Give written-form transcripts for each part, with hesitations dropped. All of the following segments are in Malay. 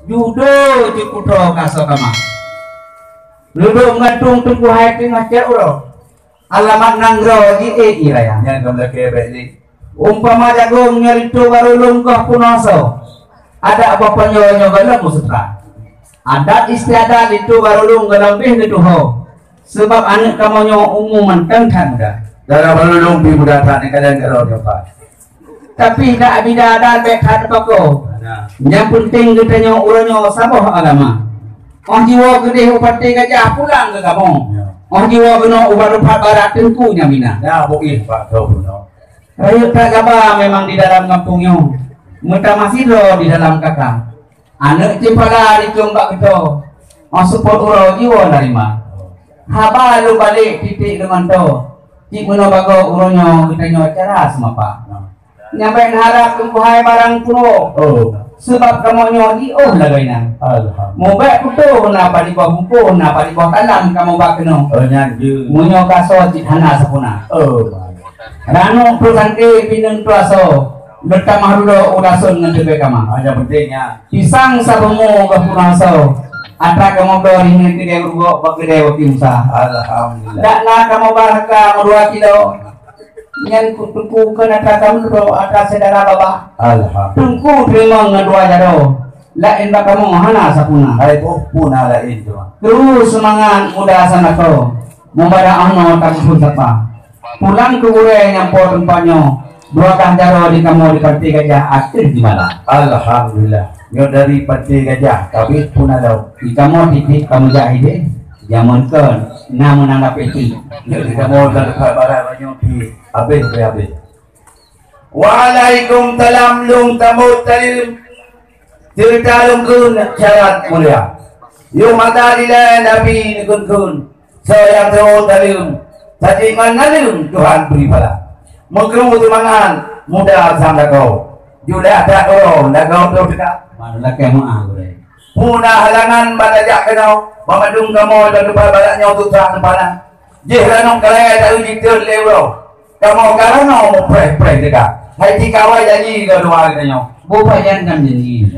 judo cikuto kaso kama ludo ngatung tungku hati ngacak uro alamat nanggro di iraya yang kamu kebek ni umpama jagung nyeritu baru lungkah punoso ada apa penyonya galam musutra ada istiadat itu baru lungkah lebih gitu ho sebab anak kamu nyo umuman tengkan dah darah baru lumpi muda tak ni kadang kalau dapat tapi tak bida ada bekat pako yang penting kita nyo uranyo saboh agama oh jiwa gede upati gajah pulang ke kamu oh jiwa kena ubat upat barat tengku nyamina ya boleh pak tahu no ayo tak gaba memang di dalam kampungnya mereka masih lo di dalam kakak anak cipada di combak kita oh support urau jiwa narima haba lu balik titik dengan to cik mana bago uronyo kita nyo cara semua pak nyampe harap kumpuhai barang puno sebab kamu nyodi lagainya mau baik putu napa di bawah buku napa di bawah talam kamu bak keno nyanju munyo kaso cik hana sapuna rano perusahaan ke pineng tuaso bertamah dulu urasun ngedebe kama hanya pentingnya pisang sabumu ke punaso atra kamu dori ngeti dia rugo bagede wakimsa alhamdulillah dak na kamu baraka merua kilo yang tungku kena kamu dulu atra saudara baba alhamdulillah tungku terima ngedua jado lain bak kamu hana sapuna hai puna lain cuma terus semangat muda sana kau membara ano tak pun sapa pulang ke ure nyampo tempatnya dua jaro di kamu di parti gajah aktif di mana alhamdulillah yo dari parti gajah tapi pun ada di kamu titik kamu jahide jaman kan namun anggap itu jadi kamu dari barat banyak di habis Waalaikumsalam lung tamu talim cerita lungkun syarat mulia yung mata nila nabi nikun sayang tamu talim tadi manalun Tuhan beri pala mengkrum utumangan muda sama kau juda ada kau dah kau tu tidak mana kamu boleh puna halangan batajak kenau mamadung kamu dan lupa balatnya untuk terang depan jihranong kalaya tak ujitur lewo kamu karena mau pray dekat hai tikawai janji ke doa katanya bukan jangan janji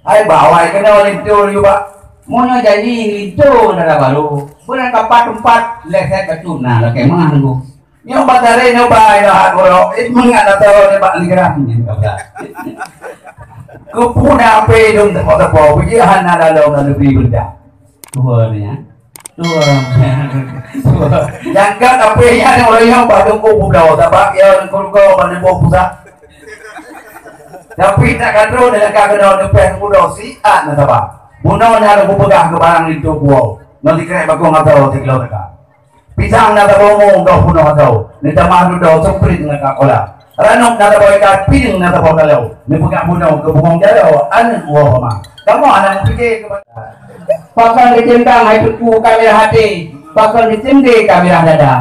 hai bawa kena lintur juga maunya janji itu nara baru bukan kapat tempat leset betul nah kayak mana bu yang batare nyoba ino agoro mengana tahu ne bak ligrahnya kupuna pe dong tepo pujian ada dalam lebih benda tuanya jangan apa yang orang yang badung ko pulau tabak ya ko pada bo pusat tapi tak kadro dengan kagano depan pulau si na tabak puno na ko pegang ke barang itu buau nanti kena bagong atau tiklo dekat pisang na tabo mo do puno atau ni tamadu do soprit dengan kakola ranong na tabo ka piling na tabo kalau ni pegang puno ke bungong jalo an wo ma kamu anak pikir pakai dicentang hai tuku kamera hati pakai dicende kamera dada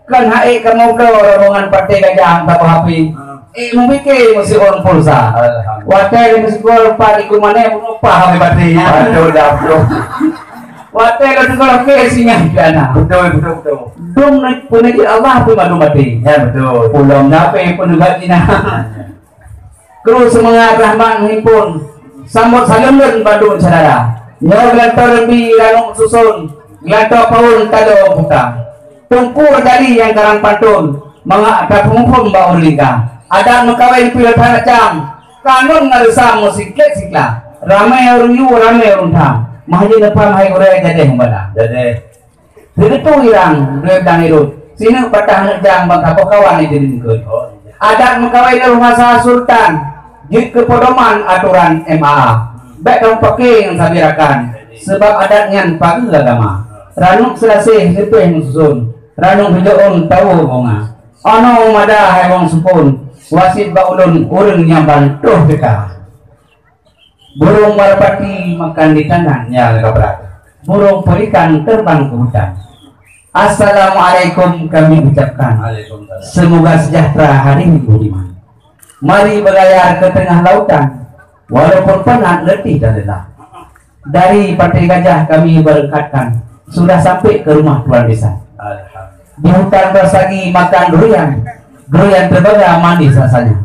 kan hai kamu ke rombongan partai gajah tak hapi memikir mesti orang pulsa watel mesti gol pak iku mana lupa hapi partinya betul dah betul watel kalau ke singa dana betul dong naik punya di Allah pun malu mati ya betul pulang nape penugat ina terus semangat rahman himpun sambut salam dan badun saudara nyo gelantor lebih lanung susun gelantor paun tado buka tungku dari yang karang pantun mga kapungpum baur lingka ada makawin pil panacam kanun ngarusa musik sikla ramai orang yu ramai orang tham mahji depan hai ore jade hambala jadi itu irang dua dan irut sini patah jang bang kawan ini diringkeun ada makawin rumah sah sultan jik kepodoman aturan MA baik kamu pakai yang sabirakan sebab adatnya pagi agama ranung selasih itu yang susun ranung hijoon tahu bonga ono mada hai wong supun wasit baulun urang nyambang tuh kita burung merpati makan di tangan ya berat burung pelikan terbang ke hutan. Assalamualaikum kami ucapkan semoga sejahtera hari ini budiman mari berlayar ke tengah lautan walaupun penat, letih dan lelah. Dari Partai Gajah kami berkatkan sudah sampai ke rumah tuan desa. Di hutan bersagi makan durian terbega manis rasanya.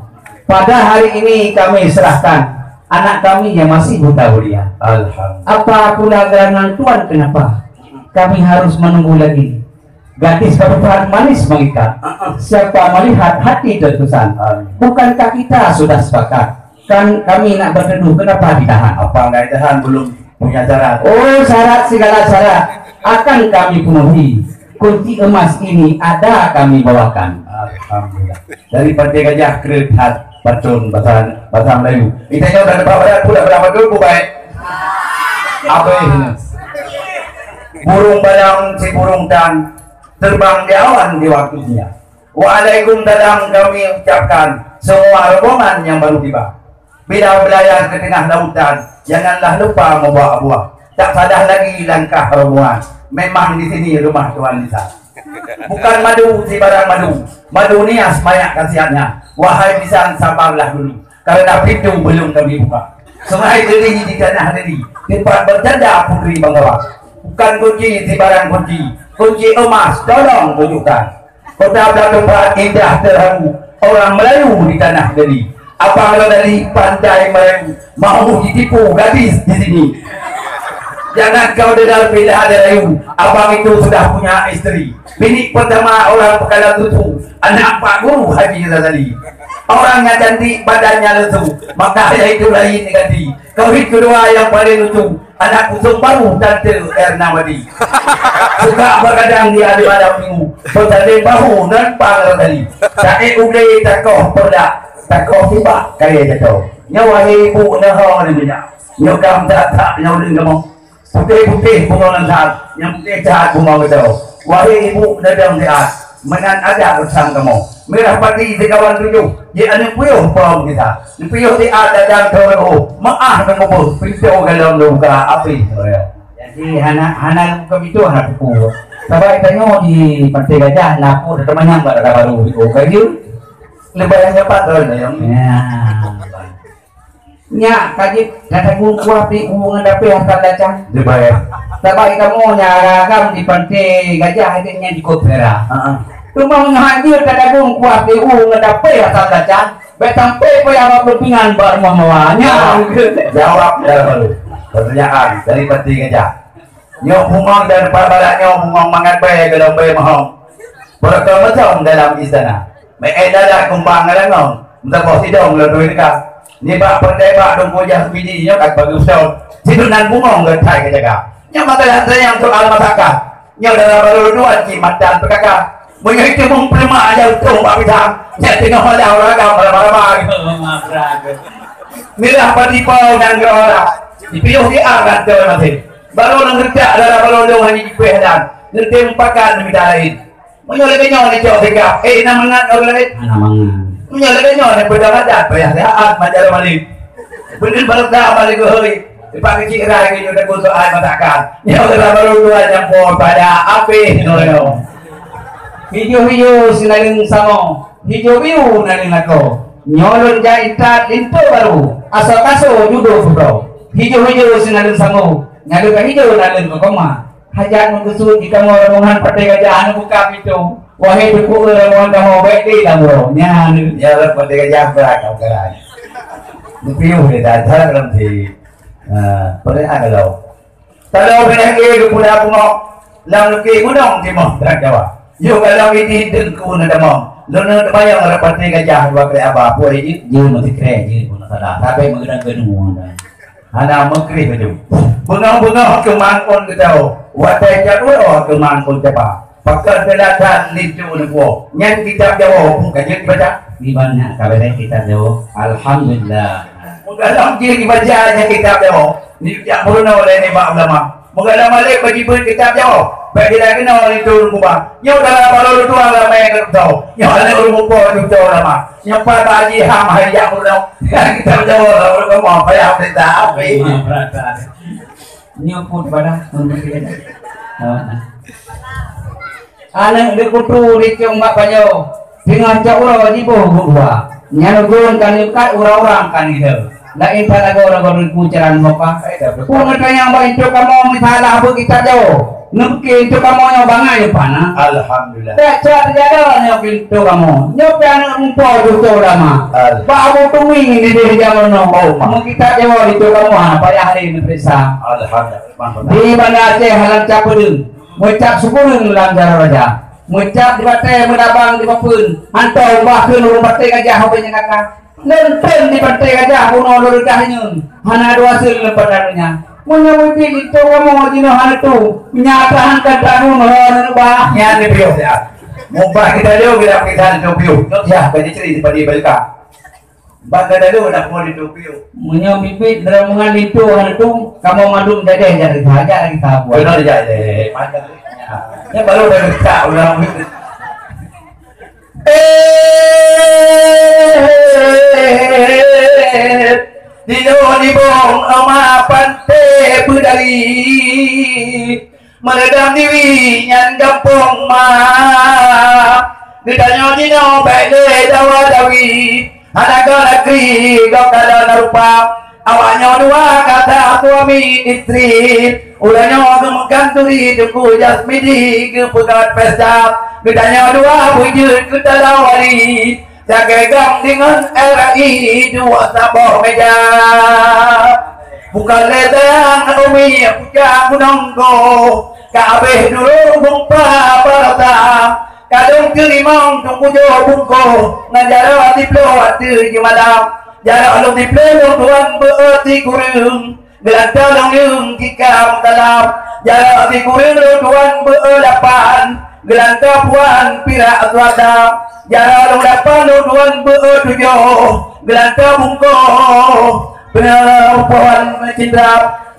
Pada hari ini kami serahkan anak kami yang masih buta belia. Alhamdulillah. Apa pula gerangan Tuhan, kenapa kami harus menunggu lagi? Gadis kebetulan manis mengikat. Siapa melihat hati tertusan? Bukankah kita sudah sepakat? Kan kami nak berteduh, kenapa ditahan? Apa nggak ditahan, belum punya syarat? Oh, syarat, segala syarat akan kami penuhi. Kunci emas ini ada kami bawakan. Alhamdulillah. Dari Pantai Gajah Kerehat Pacun bahasa Melayu. Itanya udah dapat berat pula berapa dulu baik. Apa ini? Burung balang si burung dan terbang di awan di waktunya. Waalaikumsalam kami ucapkan semua rombongan yang baru tiba. Bila berlayar ke tengah lautan, janganlah lupa membawa buah. Tak sadah lagi langkah rombongan. Memang di sini rumah Tuan Lisa. Bukan madu si barang madu. Madu nias banyak kasihannya. Wahai lisan, sabarlah dulu. Karena pintu belum kami buka. Sungai diri di tanah diri. Tempat bercanda putri Banggawa. Bukan kunci si barang kunci. Kunci emas, tolong tunjukkan. Kota tempat indah terharu. Orang Melayu di tanah diri. Apa kalau dari pantai Melayu mau ditipu gadis di sini? Jangan kau dengar bila ada layu. Abang itu sudah punya istri. Bini pertama orang Pekalongan Tutu, anak Pak Guru Haji Razali. Orangnya cantik, badannya lesu, maka ada itu lain ganti. Kawin kedua yang paling lucu, anak kusung baru Tante Ernawati. Suka berkadang di hari malam minggu, bertanding bahu dan Pak Razali. Tak ubleh takoh perdak. Takoh tiba kaya jatuh. Nyawa ibu nahong ni minyak. Nyokam tak nyawa kamu. Putih-putih bunga saat, yang putih jahat bunga itu. Wahai ibu dadang jahat, menan ada bersama kamu. Merah pati di kawan tujuh. Di anu puyuh pom kita. Di puyuh di ada dan toro. Maaf mengubur. Pintu galon luka api. Jadi anak buka itu anak buku. Sampai tanya di Pantai Gajah, naku temannya nggak ada baru. Oke gitu. Lebaran cepat loh yang. Nya kaji kata kuah di hubungan dapet hantar dacan. Dibayar. Tapi kamu nyaragam di Pantai Gajah akhirnya di Kopera. Rumah menghadir kata kuah di hubungan dapet hantar dacan. Betampe po yang berpingan bermamanya. Jawab dahulu. Pertanyaan dari Pantai Gajah. Nyok bungong dan parbalat nyok bungong mangat bayi dalam bayi mahong. Berkemacam dalam istana. Ada kumpang ngalangong, minta bos hidung lalu dekat. Ni bak pandai bak dong kujah bidinya kat bagi ustaz. Sidunan bungong letai ke jaga. Nya makanan yang soal masakan. Nya dalam baru dua cimat dan perkaka. Mungkin itu memperma aja untuk bak pisang. Nya tengok ada orang agam marah-marah. Mirah patipau dan gerak. Dipilih di arat tu masih. Baru nang kerja dalam baru dong hanya dipilih dan. Nanti empakan minta lain. Menyolek nyawa ni jauh tiga. Namangan orang lain. Namangan. Menyolek nyawa ni pada madat. Bayar sehat majar balik. Benar baru dah balik ke. Dipakai cik rai ke juta kutu air masakan. Nyawa dalam baru dua nyampur pada api. Hijau-hijau sinalin sama. Hijau biru nalin aku. Nyolon jaitan itu baru. Asal kaso judo bro. Hijau-hijau sinalin sama. Nyalun hijau nalin ke koma. Hajat mengusut di kamu rombongan Pantai Gajah anu buka pintu. Wahai buku rombongan kamu baik di kamu. Nyan ya Pantai Gajah berak kau kerai. Dipiu di dasar dalam di pada kalau. Kalau benar ke punya bunga, lam ke gunung timur dan Jawa. Yo kalau ini dengku nada mau. Lono bayang Pantai Gajah dua kali apa? Boleh je mesti keren je pun salah. Tapi mengenang gedung anda. Anak mengkri gedung. Bunga-bunga kemangkon kita. Watai jadwal kemangkon siapa? Pakar belatan lintu negwo. Nyan kitab Jawa pun kajian dibaca. Di mana kabarnya kita Jawa? Alhamdulillah. Menggalam dia dibacanya kitab Jawa. Ni jak purna oleh ni mak ulama. Menggalam balik bagi kitab Jawa. Baik dia kena oleh tu kubah. Nyo dalam balon tu ramai yang tahu. Nyo ada rumpuan tu ulama. Nyo pada haji ham hayya purna. Kitab Jawa orang mau payah perintah api. Nyoput pada anak dikutu di cium bapanyo dengan jauh di bawah nyalugun kan ikat orang-orang kan itu lain pada orang-orang kucaran bapak pun yang baik itu kamu misalnya apa kita jauh Mungkin itu kamu yang bangai pana. Alhamdulillah. Tak jalan yang pintu kamu. Nyoba umpau itu lama. Bawa tuming ini di jalan no. Mungkin tak jawab itu kamu apa yang hari ini periksa. Alhamdulillah. Di mana Aceh halang capudung. Mucap sepuluh dalam jalan raja. Mucap di batai menabang di papun. Antau bahkan urung batai gajah apa yang kakak. Nenten di batai gajah bunuh lurus kahnyun. Hana dua sil lembarannya. Menyebut itu kamu dino hantu menyatakan katamu mengenai bah Yan ni Pio ya. Mumpah kita dulu kita kita di Pio. Ya, bagi cerita pada belka. Bangga dulu nak mau di Pio. menyebut dalam mengenai itu hantu kamu madum jadi saja kita buat. Benar jadi. Ya baru dah kita ulang. Di bong ama pante budari meredam diri nyan gampong ma ditanya dino baik le dawa dawi anak negeri kau kada narupa awaknya dua kata suami istri ulanya gemekan turi duku jasmidi ke pegat pesta ditanya dua wujud kita dawari jaga dengan RI dua sabah meja bukan ledang umi puja gununggo kabeh dulu bumpa parata kadung kelimang tunggu jo bungko ngajara diplo atu jimadam jara alung diplo tuan beati kurung gelanta long yung kikam dalam jara di kurung tuan beelapan gelanta puan pira atwada jara long dapan tuan betujuh gelanta bungko puan cindra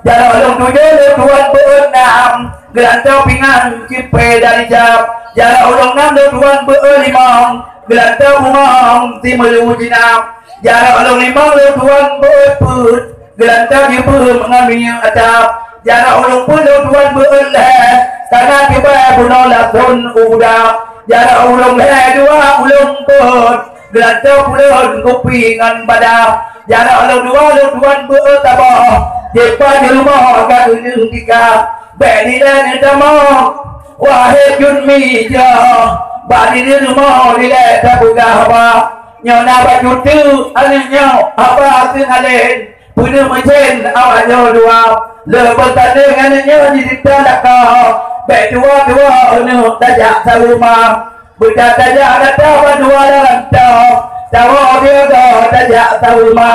jara long tujuh tuan beenam gelanta pingan cipe dari jam jara long enam tuan belimang gelanta bungong timur jinam jara long limang tuan beeput gelanta jipur mengambil atap jara long puluh tuan beeleh karena tiba bunuh lakon udah jara ulung le dua ulung pun gelanta pulun kopi ngan badak jara ulung dua ulung tuan betabah depan di rumah agak ujung tiga beli dan damang wahai junmi ja bali di rumah di le tabuga apa nyona baju tu anaknya apa singalen punya mesin awaknya dua lepas tadi anaknya di depan kau dua untuk tajak saruma budak tajak datang dua dalam tahu dia kau tajak saruma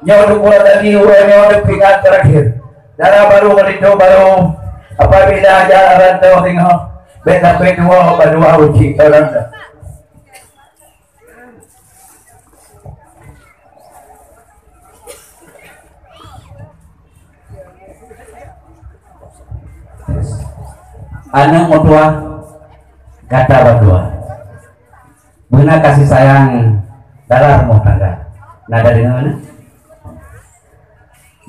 nyodu dua tadi nyodu pikat terakhir darah baru itu baru apabila jalan tahu tengok beta dua berdua uji orang anak mertua kata berdua benar kasih sayang darah rumah tangga nada di mana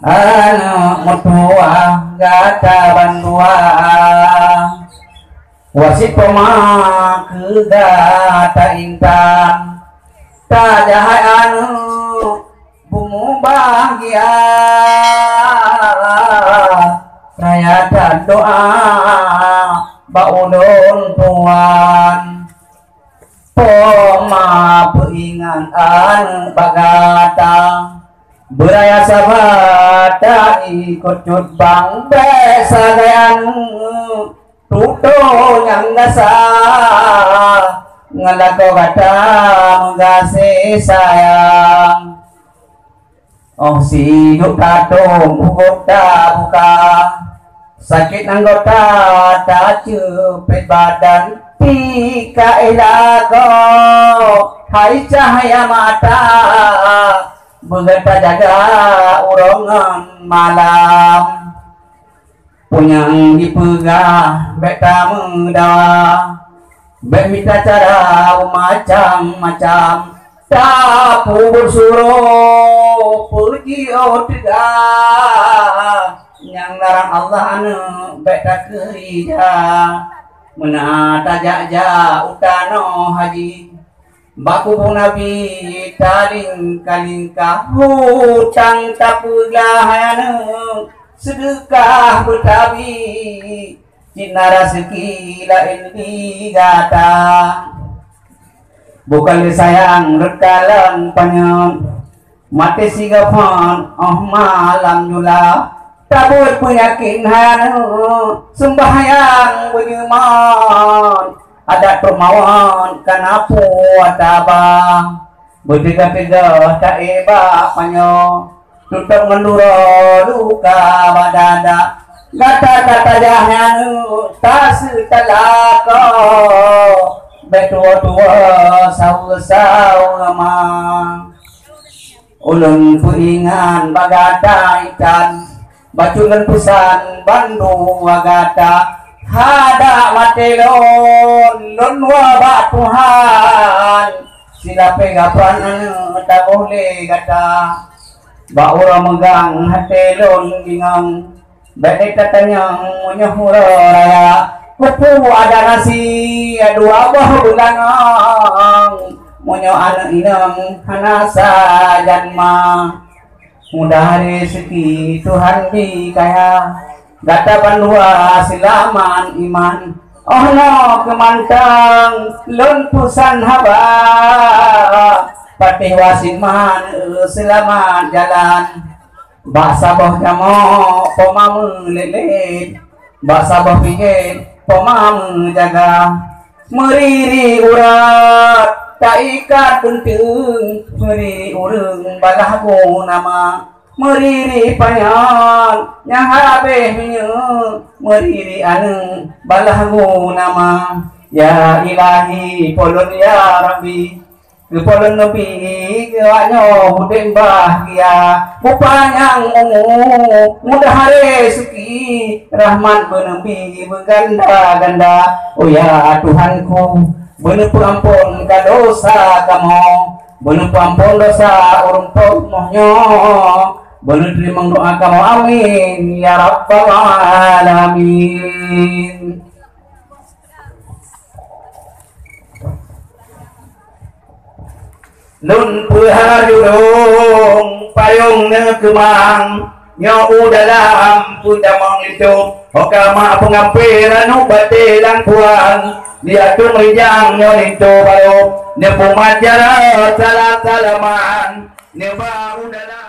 anak mertua kata berdua wasit pemak kegata intan tak jahai anu bumu bahagia saya dan doa baulun tuan poma peringan bagata beraya sabata ikut cut bang besayan tuto yang dasa ngalako kata mengasih sayang oh si yuk katung buka buka sakit anggota tak cepet badan tika ilago hai cahaya mata begerta jaga urongan malam punya dipegah beta muda bek minta cara macam-macam tak pur suruh puji otega yang larang Allah anu beta kerja menata jaja utano haji baku nabi taling kalingkah hutang tapugah anu sedekah betabi Cina rezeki lain digata bukan disayang rekalan panjang mati sigapon malam jula tabut penyakin hanu sembahyang bujuman ada permawan kanapu atabang bertiga-tiga tak eba panyo tutup menduro luka badada gata-gata jahanu tas talako betua-tua sawu-sawu amang ulun puingan bagata ikan baculan pusan bandu wagata hada matelon lon wabak Tuhan sila pegapan tak boleh kata baura megang hatelon gingang baik katanya menyuhura raya kupu ada nasi dua buah bulangang munyo anak inang hanasa janma mudah rezeki Tuhan dikaya gata pandua silaman iman oh no kemantang lumpusan haba patih wasiman selamat jalan bahasa boh jamo pomam lelet bahasa boh pikir pomam jaga meriri urat tak ikat penting meriri urung balahku nama meriri panyan nyahabe minyu meriri anu balahku nama ya ilahi polon ya rabbi kepolon nabi kewanyo hudeng bahagia mupanyang mudah rezeki rahmat benabi berganda-ganda oh ya Tuhanku bener ampun ka dosa kamu bener ampun dosa urung mohnya bener terima doa kamu amin ya rabbal alamin. Nun puharung payung nekemang nyo dalam pundamang itu okama pengampiran ubatelang puang dia tu mejang nyo itu baru ne pumacara salah salaman ne baru dalam